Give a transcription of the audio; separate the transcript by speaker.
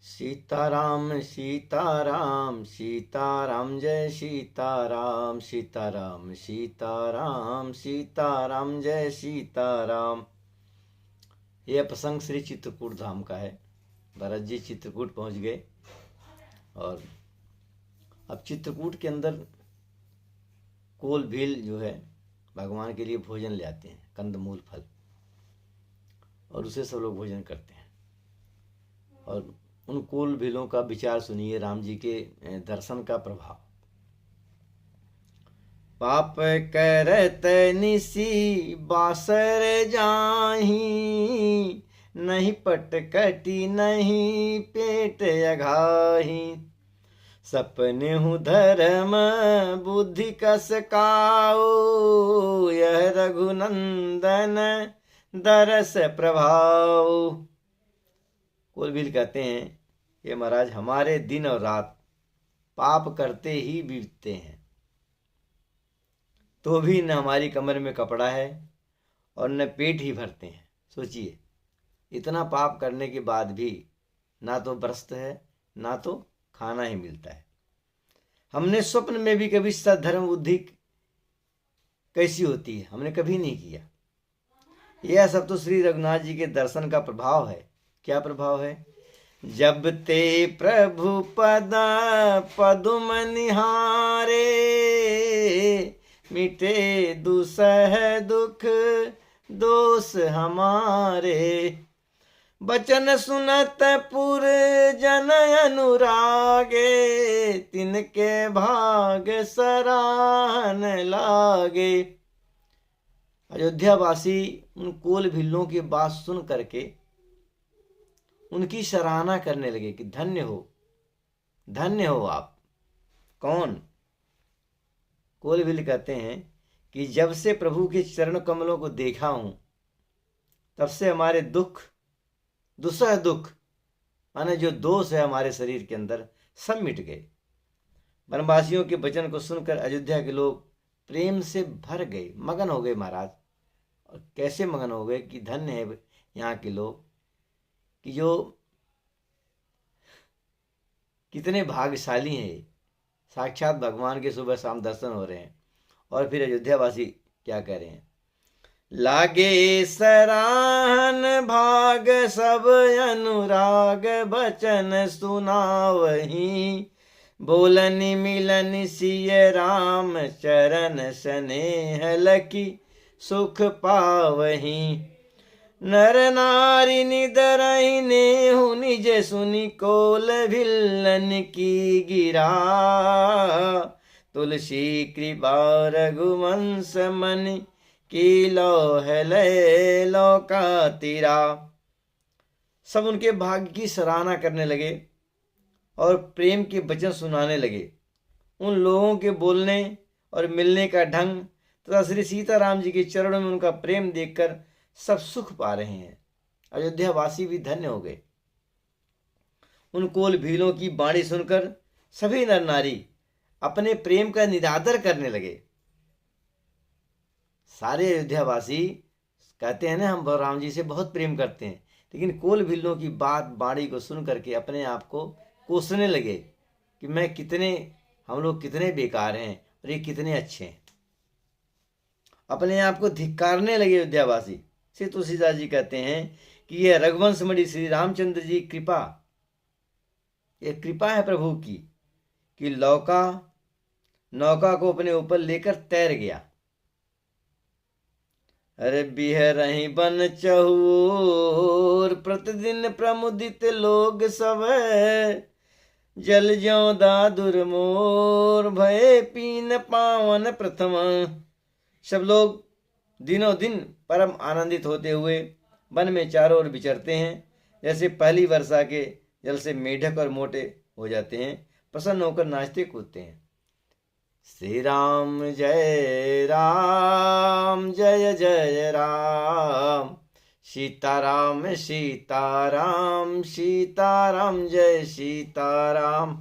Speaker 1: सीताराम सीताराम सीताराम जय सीताराम सीताराम सीताराम सीताराम जय सीताराम। यह प्रसंग श्री चित्रकूट धाम का है। भरत जी चित्रकूट पहुंच गए और अब चित्रकूट के अंदर कोल भील जो है भगवान के लिए भोजन ले आते हैं, कंदमूल फल, और उसे सब लोग भोजन करते हैं। और उन कोल भीलों का विचार सुनिए, राम जी के दर्शन का प्रभाव। पाप करत निसी बासर जाही, नहीं पटकटी नहीं पेट अघाही। सपने हूँ धर्म बुद्धि कस काओ, यह रघुनंदन दरस प्रभाव। कोलभील कहते हैं, ये महाराज हमारे दिन और रात पाप करते ही बीतते हैं, तो भी न हमारी कमर में कपड़ा है और न पेट ही भरते हैं। सोचिए, इतना पाप करने के बाद भी ना तो वस्त्र है ना तो खाना ही मिलता है। हमने स्वप्न में भी कभी सद्धर्म बुद्धि कैसी होती है हमने कभी नहीं किया। यह सब तो श्री रघुनाथ जी के दर्शन का प्रभाव है। क्या प्रभाव है? जब ते प्रभु पद पदुम निहारे, मिटे दुसह दुख दोष हमारे। बचन सुनत पुर जन अनुरागे, तिनके भाग सराहन लागे। अयोध्यावासी उन कोल भिल्लों की बात सुन करके उनकी सराहना करने लगे कि धन्य हो आप। कौन? कोल भिल कहते हैं कि जब से प्रभु के चरण कमलों को देखा हूं, तब से हमारे दुसह दुख माने जो दोष है हमारे शरीर के अंदर, सब मिट गए। वनवासियों के वचन को सुनकर अयोध्या के लोग प्रेम से भर गए, मगन हो गए महाराज। और कैसे मगन हो गए कि धन्य है यहाँ के लोग, कि जो कितने भाग्यशाली हैं। साक्षात भगवान के सुबह शाम दर्शन हो रहे हैं। और फिर अयोध्यावासी क्या कह रहे हैं? लागे सराहन भाग सब अनुराग, बचन सुनावही। बोलनि मिलन सिय राम, चरण स्नेह लकी सुख पावही। नर नारी निदरहि नेहु, निज सुनि कोल भिल्लन की गिरा। तुलसी कृपा रघुवंश मन, की लो का तीरा। सब उनके भाग्य की सराहना करने लगे और प्रेम के वचन सुनाने लगे। उन लोगों के बोलने और मिलने का ढंग तथा श्री सीताराम जी के चरणों में उनका प्रेम देखकर सब सुख पा रहे हैं। अयोध्यावासी भी धन्य हो गए। उन कोल भीलों की बाणी सुनकर सभी नर नारी अपने प्रेम का निरादर करने लगे। सारे अयोध्यावासी कहते हैं ना, हम राम जी से बहुत प्रेम करते हैं, लेकिन कोल भीलों की बात बाणी को सुन करके अपने आप को कोसने लगे कि हम लोग कितने बेकार हैं और ये कितने अच्छे हैं। अपने आप को धिक्कारने लगे अयोध्यावासी। श्री तुलसीदास जी कहते हैं कि यह रघुवंशमणि श्री रामचंद्र जी कृपा, यह कृपा है प्रभु की, कि नौका को अपने ऊपर लेकर तैर गया। अरे बिहरहि बन चहुर, प्रतिदिन प्रमुदित लोग सब। जल ज्यों दादुर मोर, भय पीन पावन प्रथम। सब लोग दिनों दिन परम आनंदित होते हुए वन में चारों ओर विचरते हैं। जैसे पहली वर्षा के जल से मेढक और मोटे हो जाते हैं, प्रसन्न होकर नाचते कूदते हैं। श्री राम जय राम जय जय राम, सीताराम सीताराम सीताराम जय सीताराम।